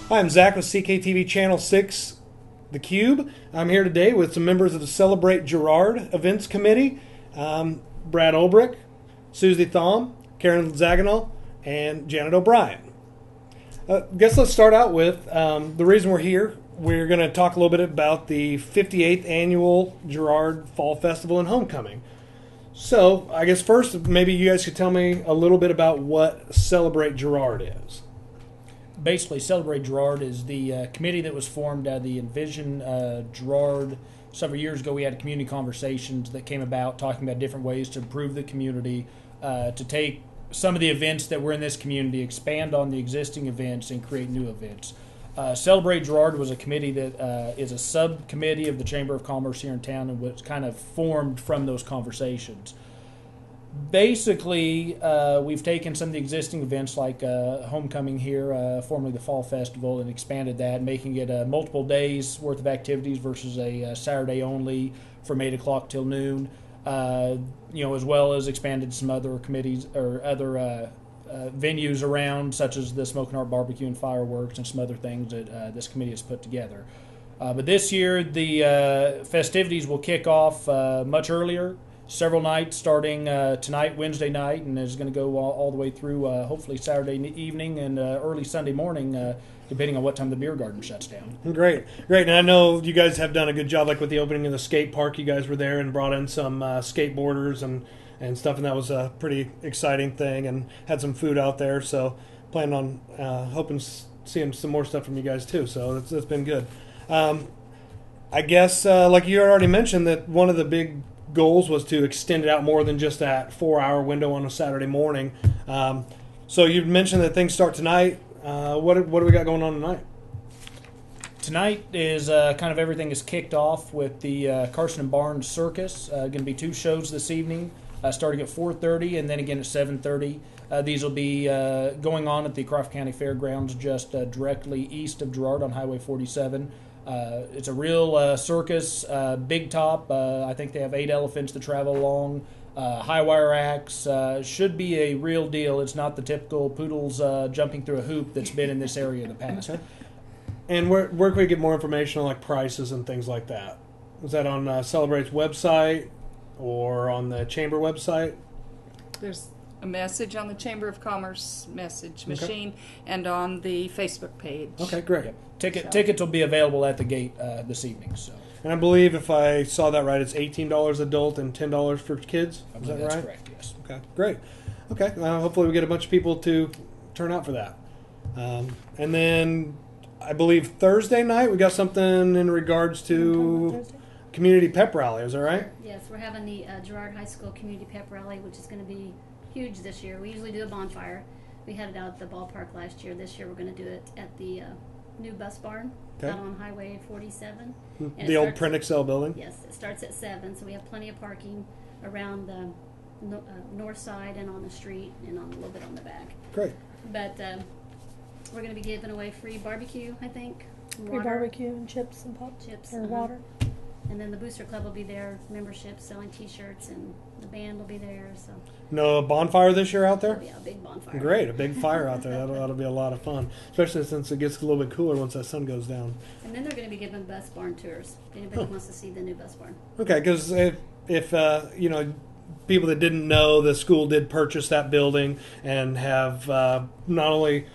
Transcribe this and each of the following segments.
Hi, I'm Zach with CKtv Channel 6, The Cube. I'm here today with some members of the Celebrate Girard Events Committee, Brad Ulbrich, Susie Thom, Karen Zaganel, and Janet O'Brien. Guess let's start out with the reason we're here. We're going to talk a little bit about the 58th Annual Girard Fall Festival and Homecoming. So, I guess first, maybe you guys could tell me a little bit about what Celebrate Girard is. Basically, Celebrate Girard is the committee that was formed out of the Envision Girard. Several years ago, we had community conversations that came about talking about different ways to improve the community, to take some of the events that were in this community, expand on the existing events, and create new events. Celebrate Girard was a committee that is a subcommittee of the Chamber of Commerce here in town, and was kind of formed from those conversations. Basically, we've taken some of the existing events like Homecoming here, formerly the Fall Festival, and expanded that, making it multiple days worth of activities versus a Saturday only from 8 o'clock till noon. As well as expanded some other committees or other venues around, such as the Smoking Heart Barbecue and Fireworks and some other things that this committee has put together. But this year, the festivities will kick off much earlier. Several nights starting tonight, Wednesday night, and is going to go all the way through hopefully Saturday evening and early Sunday morning, depending on what time the beer garden shuts down. Great. And I know you guys have done a good job, like with the opening of the skate park. You guys were there and brought in some skateboarders and stuff, and that was a pretty exciting thing, and had some food out there. So planning on hoping seeing some more stuff from you guys too. So that's been good. I guess like you already mentioned, that one of the big goals was to extend it out more than just that 4-hour window on a Saturday morning. So you mentioned that things start tonight. What do we got going on tonight? Tonight is kind of everything is kicked off with the Carson and Barnes Circus. Going to be 2 shows this evening, starting at 4:30 and then again at 7:30. These will be going on at the Crawford County Fairgrounds, just directly east of Girard on Highway 47. It's a real circus, big top. I think they have 8 elephants that travel along. High wire acts. Should be a real deal. It's not the typical poodles jumping through a hoop that's been in this area in the past. Okay. And where can we get more information on like prices and things like that? Is that on Celebrate's website or on the Chamber website? There's a message on the Chamber of Commerce message machine and on the Facebook page. Okay, great. Yep. Tickets will be available at the gate this evening. So. And I believe if I saw that right, it's $18 adult and $10 for kids. Is that that's right? Correct, yes. Okay, great. Okay, hopefully we get a bunch of people to turn out for that. And then I believe Thursday night we got something in regards to community pep rally. Is that right? Yes, we're having the Girard High School Community Pep Rally, which is going to be huge this year. We usually do a bonfire. We had it out at the ballpark last year. This year we're going to do it at the new bus barn out on Highway 47. The old Print Excel building? Yes, it starts at 7, so we have plenty of parking around the north side and on the street and on a little bit on the back. Great. But we're going to be giving away free barbecue, I think. Free barbecue and chips and pop chips or water. And then the Booster Club will be there, membership, selling T-shirts, and the band will be there. So. No bonfire this year out there? Oh, yeah, a big bonfire. Great, a big fire out there. That'll be a lot of fun, especially since it gets a little bit cooler once that sun goes down. And then they're going to be giving bus barn tours. If anybody wants to see the new bus barn. Okay, because if people that didn't know, the school did purchase that building and have not only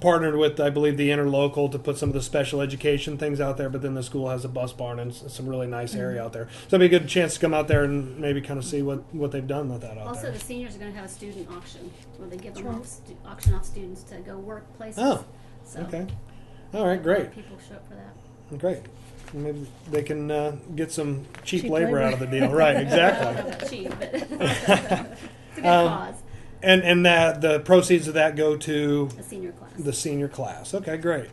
partnered with, I believe, the interlocal to put some of the special education things out there, but then the school has a bus barn and some really nice area out there. So it'll be a good chance to come out there and maybe kind of see what they've done with that out there. Also, the seniors are going to have a student auction where they give them auction off students to go work places. Oh, so okay. All right, great. People show up for that. Great. Maybe they can get some cheap labor out of the deal. Right, exactly. I don't know about cheap, but it's a good cause. And that the proceeds of that go to the senior class. The senior class. Okay, great.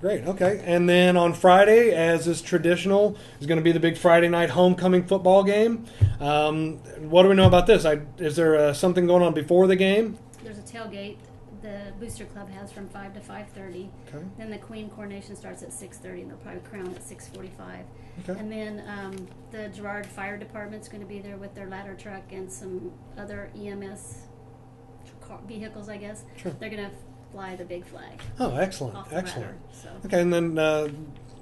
Okay. And then on Friday, as is traditional, is going to be the big Friday night homecoming football game. What do we know about this? Is there something going on before the game? There's a tailgate the Booster Club has from 5 to 5:30. Okay. Then the Queen coronation starts at 6:30, and they'll probably crown at 6:45. Okay. And then the Girard Fire Department's going to be there with their ladder truck and some other EMS vehicles, I guess. Sure. They're going to fly the big flag Oh, excellent, off the excellent. ladder. So Okay, and then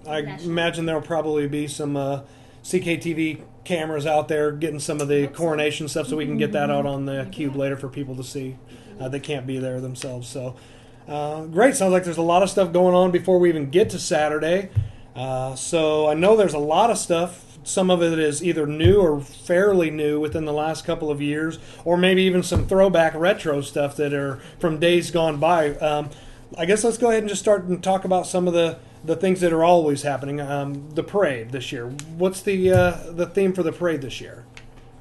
I National. imagine there'll probably be some CKtv cameras out there getting some of the Hope so. coronation stuff, so we can get that out on the cube later for people to see. They can't be there themselves. So great. Sounds like there's a lot of stuff going on before we even get to Saturday. So I know there's a lot of stuff. Some of it is either new or fairly new within the last couple of years, or maybe even some throwback retro stuff that are from days gone by. I guess let's go ahead and just start and talk about some of the things that are always happening. The parade this year. What's the theme for the parade this year?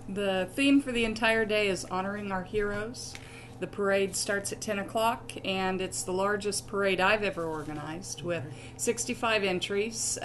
The theme for the entire day is honoring our heroes. The parade starts at 10 o'clock, and it's the largest parade I've ever organized with 65 entries.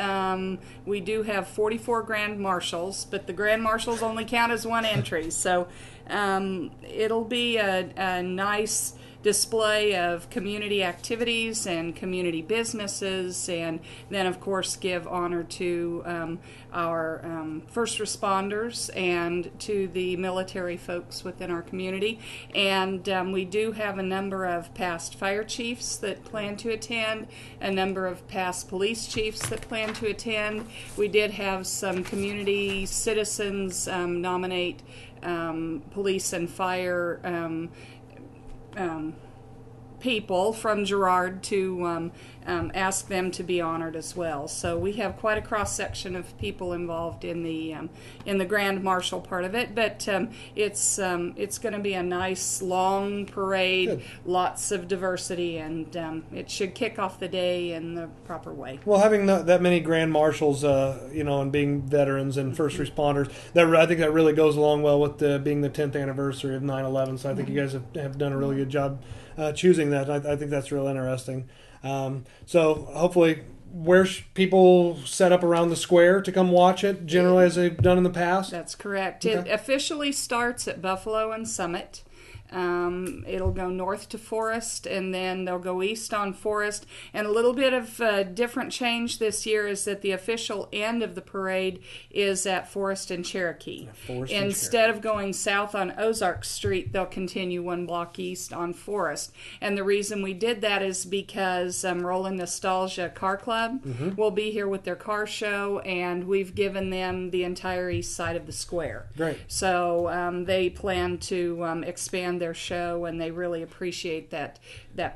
We do have 44 grand marshals, but the grand marshals only count as one entry. So it'll be a nice display of community activities and community businesses, and then of course give honor to our first responders and to the military folks within our community. And we do have a number of past fire chiefs that plan to attend, a number of past police chiefs that plan to attend. We did have some community citizens nominate police and fire people from Girard to ask them to be honored as well. So we have quite a cross section of people involved in the Grand Marshal part of it. But it's going to be a nice long parade, Good. Lots of diversity, and it should kick off the day in the proper way. Well, having that many grand marshals, and being veterans and first responders, I think that really goes along well with being the 10th anniversary of 9/11. So I think you guys have done a really good job choosing that. I think that's real interesting. So hopefully, where's people set up around the square to come watch it, generally as they've done in the past? That's correct. Okay. It officially starts at Buffalo and Summit. It'll go north to Forest, and then they'll go east on Forest. And a little bit of different change this year is that the official end of the parade is at Forest and Cherokee. Instead of going south on Ozark Street, they'll continue one block east on Forest. And the reason we did that is because Rolling Nostalgia Car Club will be here with their car show, and we've given them the entire east side of the square. Great. So they plan to expand their show, and they really appreciate that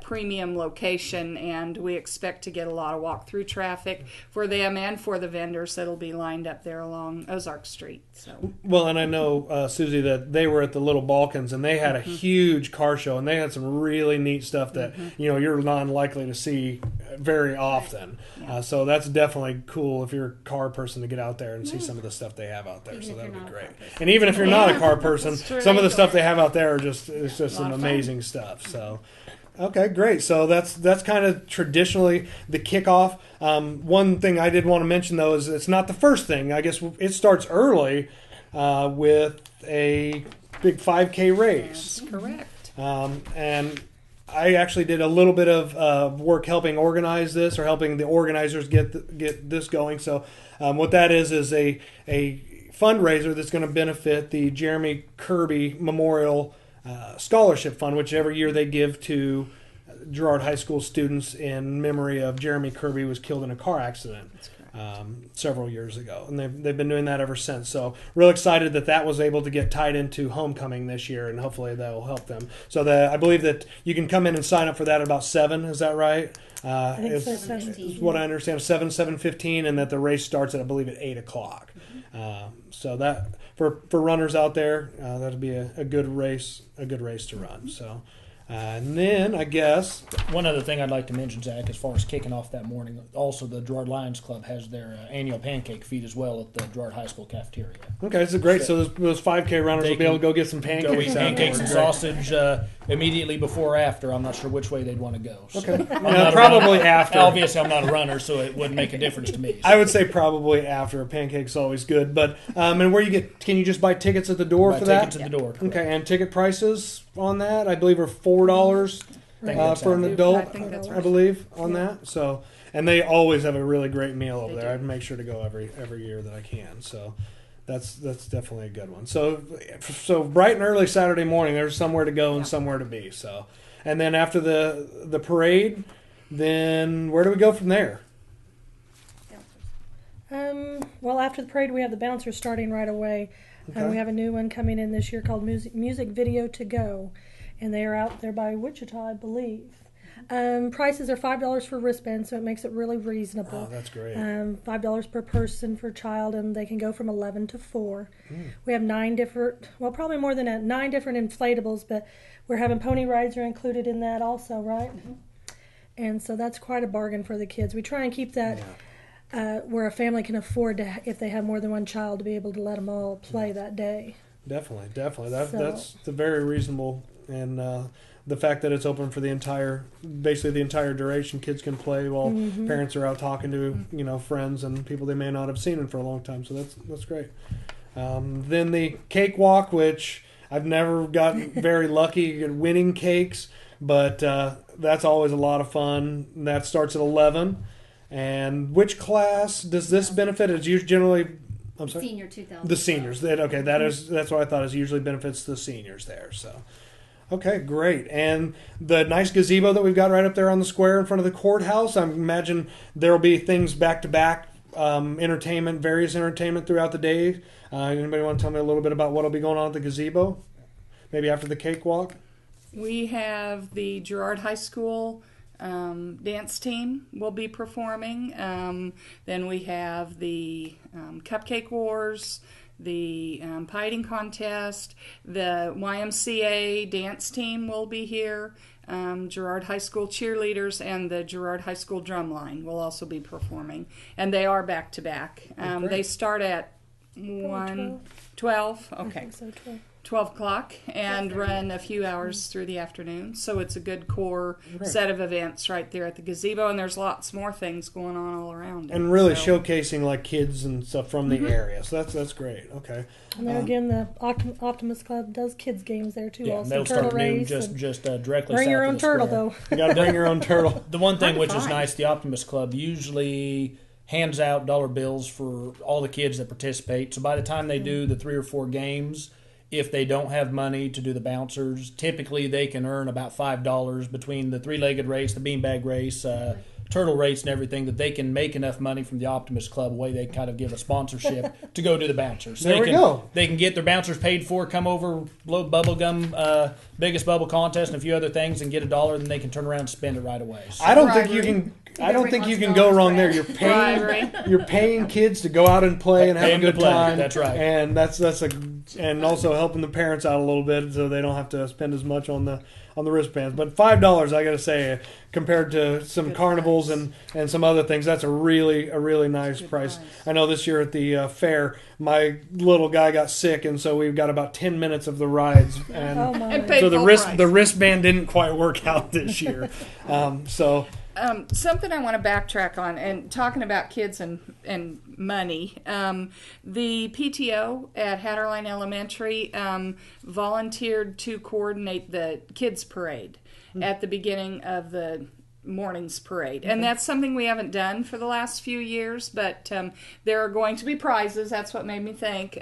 premium location, and we expect to get a lot of walk-through traffic for them and for the vendors that'll be lined up there along Ozark Street. So. Well, and I know, Susie, that they were at the Little Balkans, and they had a huge car show, and they had some really neat stuff that you're not likely to see very often. Yeah. So that's definitely cool if you're a car person to get out there and see some of the stuff they have out there. Even So if that would you're be not a great. car person. And even if you're not a car That's person, true. some of the stuff they have out there are just A some lot of fun. amazing stuff. So. Okay, great. So that's kind of traditionally the kickoff. One thing I did want to mention, though, is it's not the first thing. I guess it starts early with a big 5K race. That's correct. And I actually did a little bit of work helping organize this, or helping the organizers get this going. So what that is a fundraiser that's going to benefit the Jeremy Kirby Memorial Scholarship Fund, which every year they give to Girard High School students in memory of Jeremy Kirby, who was killed in a car accident several years ago. And they've been doing that ever since. So real excited that was able to get tied into Homecoming this year, and hopefully that will help them. So I believe that you can come in and sign up for that at about 7. Is that right? I think so, Is what I understand, 7:15, and that the race starts at, I believe, at 8 o'clock. So that for runners out there, that'll be a good race to run. So, and then I guess One other thing I'd like to mention, Zach, as far as kicking off that morning, also the Girard Lions Club has their annual pancake feed as well at the Girard High School cafeteria. okay, this is great. So those 5K runners They will be able to can go get some pancakes. Go eat pancakes and afterwards. sausage immediately before or after. I'm not sure which way they'd want to go. So. Okay, I'm yeah, not a probably runner. after. Obviously, I'm not a runner, so it wouldn't make a difference to me. So. I would say probably after. A pancake's always good, but and where can you just buy tickets at the door Buy for that? tickets at the door. Correct. Okay, and ticket prices on that, I believe, are $4 that's for an right. adult. I think that's right. I believe on that. So, and they always have a really great meal over They there. do. I'd make sure to go every year that I can. So, that's definitely a good one. So bright and early Saturday morning, there's somewhere to go and somewhere to be. So, And then after the parade, then where do we go from there? Well, after the parade, we have the bouncers starting right away. Okay. We have a new one coming in this year called Music Video to Go, and they are out there by Wichita, I believe. Prices are $5 for wristbands, so it makes it really reasonable. Oh, that's great. $5 per person for child, and they can go from 11 to 4. We have 9 different, well, probably more than that, 9 different inflatables, but we're having pony rides are included in that also, right? And so that's quite a bargain for the kids. We try and keep that where a family can afford to, if they have more than one child, to be able to let them all play that day. Definitely. That's very reasonable, and the fact that it's open for basically the entire duration, kids can play while parents are out talking to friends and people they may not have seen in for a long time. So that's great. Then the Cakewalk, which I've never gotten very lucky at winning cakes, but that's always a lot of fun. That starts at 11. And which class does this benefit? It's usually generally, I'm sorry, Senior 2000. the seniors. That's what I thought. Is usually benefits the seniors there. So, okay, great. And the nice gazebo that we've got right up there on the square in front of the courthouse. I imagine there will be things back to back, various entertainment throughout the day. Anybody want to tell me a little bit about what will be going on at the gazebo? Maybe after the Cakewalk. We have the Girard High School dance team will be performing. Then we have the Cupcake Wars, the pie eating contest, the YMCA dance team will be here. Girard High School cheerleaders and the Girard High School drumline will also be performing. And they are back to back. They start at 12. Okay. I think so, 12. 12 o'clock and run a few hours through the afternoon. So it's a good core set of events right there at the gazebo, and there's lots more things going on all around it. And really showcasing like kids and stuff from the area. So that's great. Okay. And then again, the Optimus Club does kids games there too. Yeah, also they'll turtle start noon, race. just directly Bring south your of own the turtle square. though. You got to bring your own turtle. The one thing which is fine. nice, the Optimus Club usually hands out dollar bills for all the kids that participate. So by the time they do the 3 or 4 games, if they don't have money to do the bouncers, typically they can earn about $5 between the 3-legged race, the beanbag race, turtle race, and everything, that they can make enough money from the Optimus Club, a way they kind of give a sponsorship to go do the bouncers. So There we go. They can get their bouncers paid for, come over, blow bubble gum, biggest bubble contest, and a few other things, and get $1. Then they can turn around and spend it right away. So, I don't think you can. I don't think you can go wrong there. You're paying kids to go out and play and have a good time. That's right. And and also helping the parents out a little bit so they don't have to spend as much on the wristbands. But $5, I got to say, compared to some carnivals and some other things, that's a really nice price. I know this year at the fair, my little guy got sick, and so we've got about 10 minutes of the rides, and And paid so full the price. wristband didn't quite work out this year. Something I want to backtrack on, and talking about kids and money, the PTO at Hatterline Elementary volunteered to coordinate the kids parade at the beginning of the morning's parade. And that's something we haven't done for the last few years, but there are going to be prizes. That's what made me think.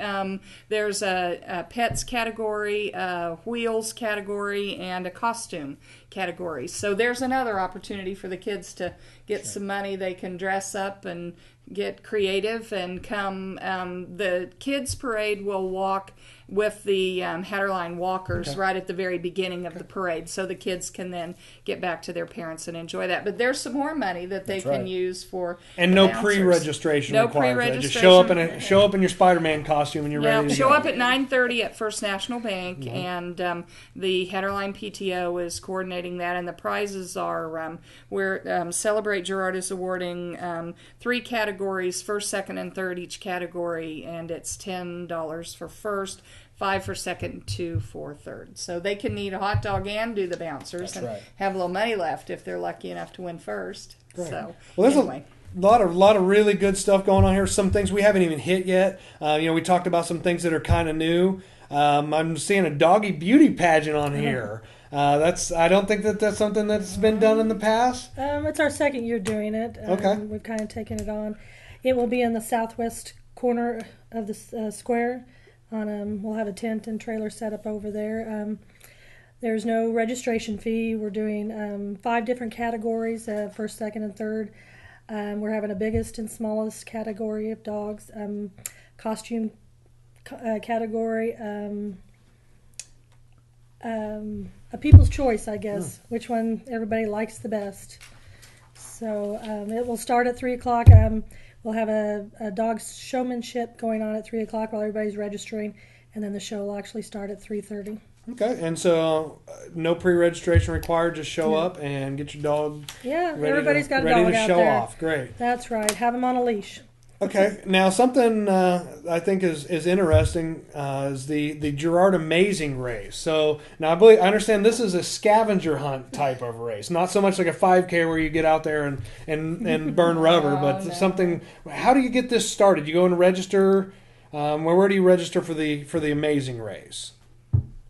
There's a pets category, a wheels category, and a costume category. So there's another opportunity for the kids to get some money. They can dress up and get creative and come. The kids parade will walk with the Hatterline walkers right at the very beginning of the parade, so the kids can then get back to their parents and enjoy that. But there's some more money that they can use for and the no bouncers. pre-registration No required. For that. Just pre-registration. show up in your Spider-Man costume and you're ready to Show go. up at 9:30 at First National Bank, and the Hatterline PTO is coordinating that. And the prizes are where Celebrate Girard is awarding 3 categories, first, second, and third each category, and it's $10 for first, 5 for second, 2 for third. So they can eat a hot dog and do the bouncers and have a little money left if they're lucky enough to win first. Right. So well, there's anyway. a lot of really good stuff going on here. Some things we haven't even hit yet. We talked about some things that are kind of new. I'm seeing a doggy beauty pageant on here. I don't think that's something that's been done in the past. It's our second year doing it. Okay. We've kind of taken it on. It will be in the southwest corner of the square. We'll have a tent and trailer set up over there. There's no registration fee. We're doing 5 different categories, first, second, and third. We're having a biggest and smallest category of dogs, costume category, a people's choice, I guess, which one everybody likes the best. So it will start at 3 o'clock. We'll have a dog showmanship going on at 3 o'clock while everybody's registering, and then the show will actually start at 3:30. Okay, and so no pre-registration required. Just show up and get your dog. Yeah, ready everybody's got a ready dog to out show there. off. Great. That's right. Have them on a leash. Okay, now something I think is interesting is the Girard Amazing race. So now I understand this is a scavenger hunt type of race, not so much like a 5K where you get out there and burn rubber, but something. How do you get this started? You go and register. Where do you register for the Amazing race?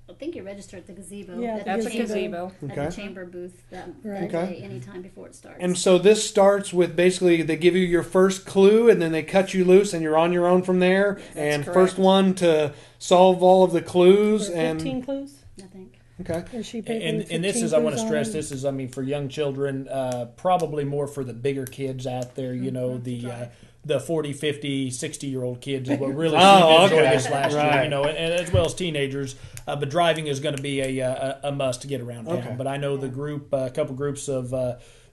I think you register at the gazebo. Yeah, at That's the a gazebo. At Okay. the chamber booth that Right. day, anytime before it starts. And so this starts with basically they give you your first clue and then they cut you loose and you're on your own from there. And correct. first one to solve all of the clues For and 15 clues. I think. okay. Or she paid And this 15 is, I want to clues stress, on it. this is, I mean, for young children, probably more for the bigger kids out there, you know, the 40, 50, 60-year-old kids is what really Oh, seemed to enjoy okay. this last year, Right. you know, and as well as teenagers. But driving is going to be a must to get around town. Okay. But I know the group, a couple groups of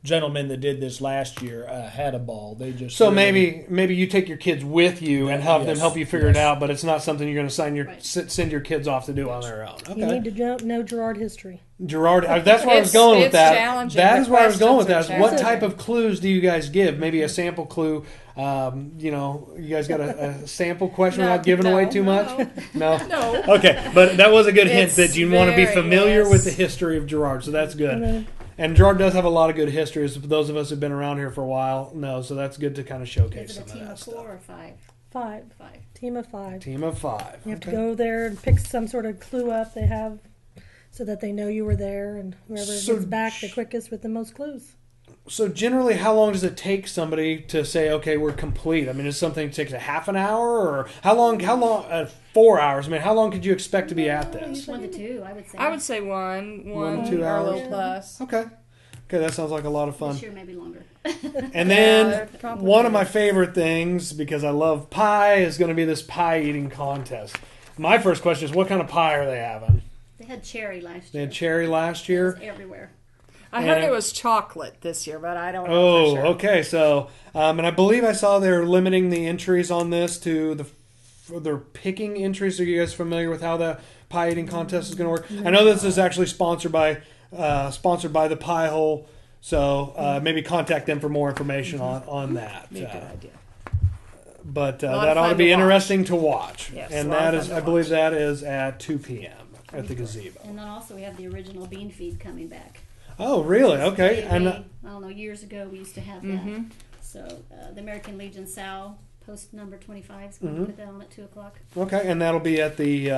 gentlemen that did this last year had a ball. They just So really- maybe you take your kids with you and have them Yes, help you figure it yes. out, but it's not something you're going to Right. send your kids off to do on their own. You Okay. need to know Girard history. Gerard, that's where I was It's- going with it's that. challenging. That The is where I was going with that. questions Is are what challenging. type of clues do you guys give? Maybe a sample clue. You know, you guys got a sample question without giving away too much? No. No. Okay, but that was a good hint It's that you want to be very- familiar yes. with the history of Girard, so that's good. And then And Girard does have a lot of good histories. Those of us who've been around here for a while know, so that's good to kind of showcase Is some it of a team that of stuff. 4 or 5? 5. 5. Team of 5. Team of 5. You have to Okay. go there and pick some sort of clue up they have so that they know you were there, and whoever So gets back the quickest with the most clues. So generally, how long does it take somebody to say, okay, we're complete? I mean, is something takes a half an hour, or how long? 4 hours. I mean, how long could you expect to be at this? 1 to 2, I would say. I would say one 2 or a hours. little plus. Okay. Okay, that sounds like a lot of fun. This year maybe longer. And Yeah, then probably. one of my favorite things, because I love pie, is going to be this pie eating contest. My first question is, what kind of pie are they having? They had cherry last They year. had cherry last It year. was everywhere. I heard And- it was chocolate this year, but I don't know Oh, for sure. okay. So, and I believe I saw they're limiting the entries on this to they're picking entries. Are you guys familiar with how the pie eating contest is going to work? I know this is actually sponsored by the Pie Hole. So maybe contact them for more information on that. Be a good idea. But Lot of that ought to fun be to watch. interesting to watch. Yes, And a lot that of is, fun to I believe watch. that is at 2 p.m. at the gazebo. And then also we have the original bean feed coming back. Oh, really? Okay. They- And I don't know, years ago we used to have that. Mm-hmm. So the American Legion Sal, post number 25, is going to put that on at 2 o'clock. okay, and that'll be at the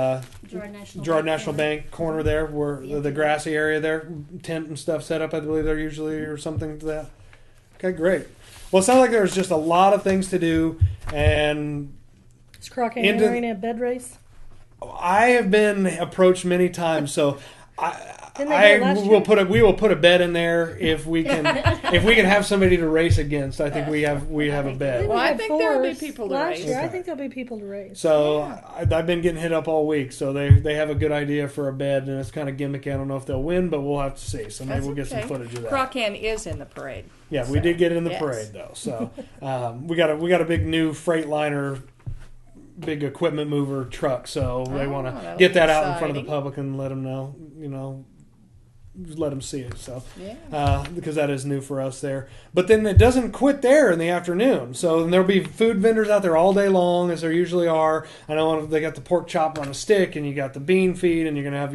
Girard National Girard Bank National corner. Bank corner there, where Yeah. the grassy area there, tent and stuff set up. I believe they're usually or something to that. Okay, great. Well, it sounds like there's just a lot of things to do, and Is Craw-Kan Into- entering a bed race? I have been approached many times. So Didn't they do it last year? we will put a bet in there if we can have somebody to race against. I think we have a bet. Well, I had think there'll be fours people to last race. year. I Okay. think there'll be people to race. So I've been getting hit up all week. So they have a good idea for a bed, and it's kind of gimmicky. I don't know if they'll win, but we'll have to see. So maybe That's we'll get some okay. footage of that. Craw-Kan is in the parade. Yeah, we did get it in the yes. parade though. So we got a big new Freightliner, big equipment mover truck. So they Oh, want that'll to get be that out in front of the exciting. public and let them know. Just let them see it. So Yeah. because that is new for us there. But then it doesn't quit there in the afternoon. So there'll be food vendors out there all day long, as there usually are. I know they got the pork chop on a stick, and you got the bean feed, and you're gonna have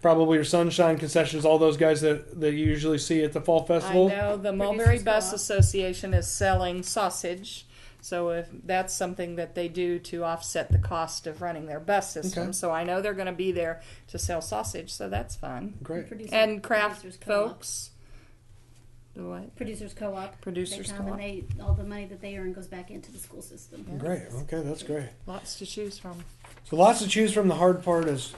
probably your sunshine concessions. All those guys that you usually see at the fall I festival. know the Mulberry Producers Bus Co-op. Association is selling sausage. So if that's something that they do to offset the cost of running their bus system. Okay. So I know they're going to be there to sell sausage, so that's fun. Great. And craft Producers Co-op. folks. The what? Producers Co-op. Producers they come Co-op. and all the money that they earn goes back into the school system. Great. Okay, that's great. Lots to choose from. So lots to choose from. The hard part is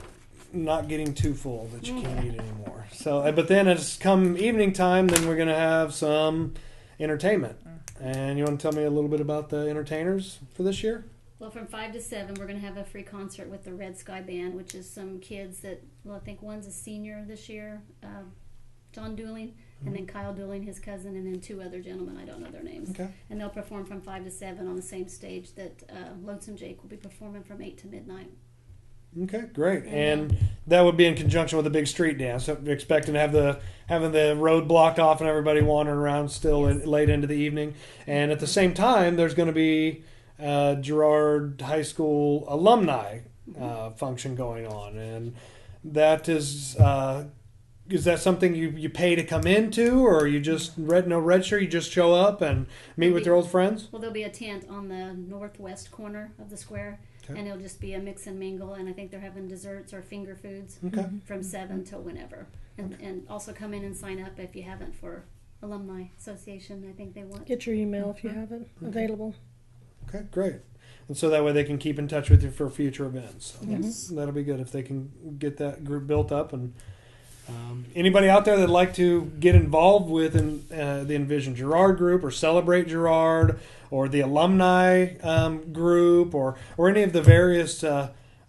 not getting too full that you can't eat anymore. So, but then it's come evening time, then we're going to have some entertainment. And you want to tell me a little bit about the entertainers for this year? Well, from 5 to 7, we're going to have a free concert with the Red Sky Band, which is some kids that, well, I think one's a senior this year, John Dooling, and then Kyle Dooling, his cousin, and then 2 other gentlemen. I don't know their names. Okay. And they'll perform from 5 to 7 on the same stage that Lonesome Jake will be performing from 8 to midnight. Okay, great. And that would be in conjunction with a big street dance. So we're expecting to have having the road blocked off and everybody wandering around still late into the evening. And at the same time, there's going to be Girard High School alumni function going on, and that is that something you pay to come into, or you just register, you just show up and meet with your old friends? Well, there'll be a tent on the northwest corner of the square, and it'll just be a mix and mingle, and I think they're having desserts or finger foods from 7 till whenever. And also come in and sign up if you haven't for Alumni Association. I think they want. Get your email if you have it available. Okay, great. And so that way they can keep in touch with you for future events. Yes. That'll be good if they can get that group built up. And anybody out there that'd like to get involved with the Envision Girard group, or Celebrate Girard, or the alumni group, or any of the various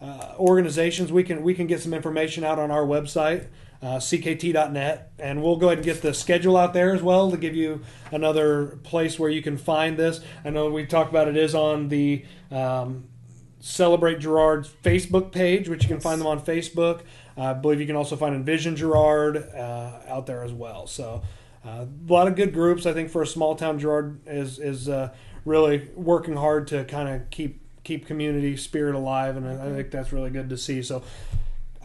organizations, we can get some information out on our website, CKT.net, and we'll go ahead and get the schedule out there as well to give you another place where you can find this. I know we talked about it is on the Celebrate Girard's Facebook page, which you can find them on Facebook. I believe you can also find Envision Girard out there as well. So a lot of good groups. I think for a small town, Girard is really working hard to kind of keep community spirit alive, and I think that's really good to see. So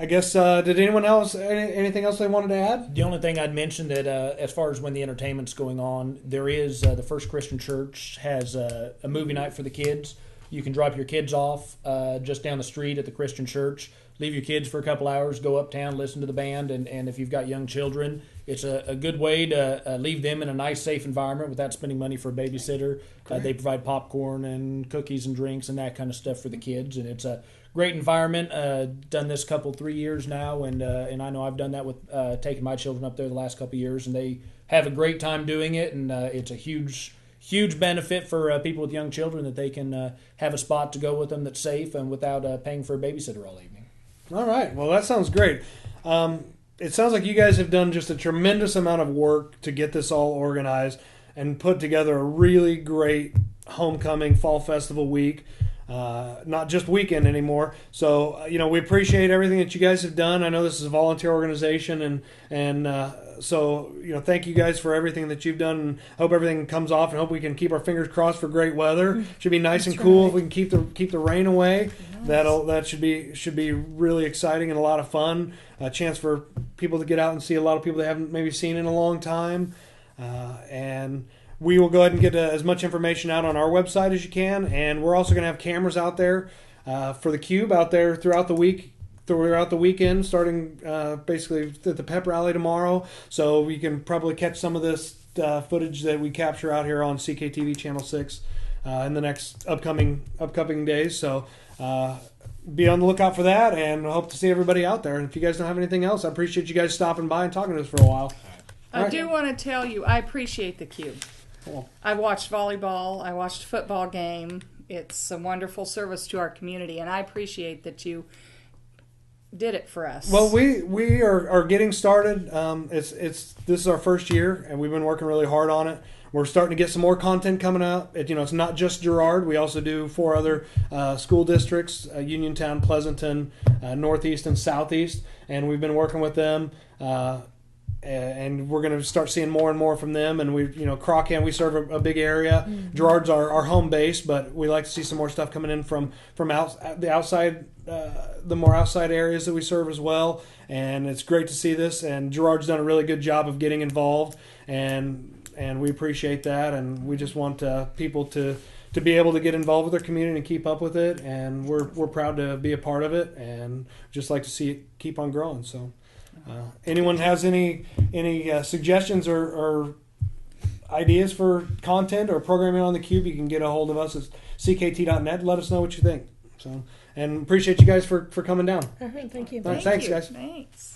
I guess, did anyone else, anything else they wanted to add? The only thing I'd mention that as far as when the entertainment's going on, there is the First Christian Church has a movie night for the kids. You can drop your kids off just down the street at the Christian Church, leave your kids for a couple hours, go uptown, listen to the band, and if you've got young children, it's a good way to leave them in a nice, safe environment without spending money for a babysitter. They provide popcorn and cookies and drinks and that kind of stuff for the kids, and it's a great environment. Done this 3 years now, and I know I've done that with taking my children up there the last couple of years, and they have a great time doing it, and it's a huge benefit for people with young children that they can have a spot to go with them that's safe and without paying for a babysitter all evening. All right. Well, that sounds great. It sounds like you guys have done just a tremendous amount of work to get this all organized and put together a really great homecoming fall festival week. Not just weekend anymore. So, we appreciate everything that you guys have done. I know this is a volunteer organization, and so, thank you guys for everything that you've done, and hope everything comes off, and hope we can keep our fingers crossed for great weather. Should be nice and cool if we can keep the rain away. Nice. That should be really exciting and a lot of fun. A chance for people to get out and see a lot of people they haven't maybe seen in a long time, and we will go ahead and get as much information out on our website as you can, and we're also going to have cameras out there for the Cube out there throughout the weekend, starting basically at the Pep Rally tomorrow. So we can probably catch some of this footage that we capture out here on CKtv Channel 6 in the next upcoming days. So be on the lookout for that, and I hope to see everybody out there. And if you guys don't have anything else, I appreciate you guys stopping by and talking to us for a while. I do want to tell you, I appreciate the Cube. Cool. I watched volleyball. I watched a football game. It's a wonderful service to our community, and I appreciate that you did it for us. Well, we are getting started. This is our first year, and we've been working really hard on it. We're starting to get some more content coming out. It's not just Girard. We also do 4 other school districts: Uniontown, Pleasanton, Northeast, and Southeast. And we've been working with them. And we're going to start seeing more and more from them. And Craw-Kan, we serve a big area. Mm-hmm. Girard's our home base, but we like to see some more stuff coming in from the outside, the more outside areas that we serve as well. And it's great to see this. And Girard's done a really good job of getting involved, and we appreciate that. And we just want people to be able to get involved with their community and keep up with it. And we're proud to be a part of it, and just like to see it keep on growing. So. Anyone has any suggestions or ideas for content or programming on the Cube, you can get a hold of us at CKT.net. Let us know what you think. So, and appreciate you guys for coming down. Thank you. All right, thanks, guys. Thanks.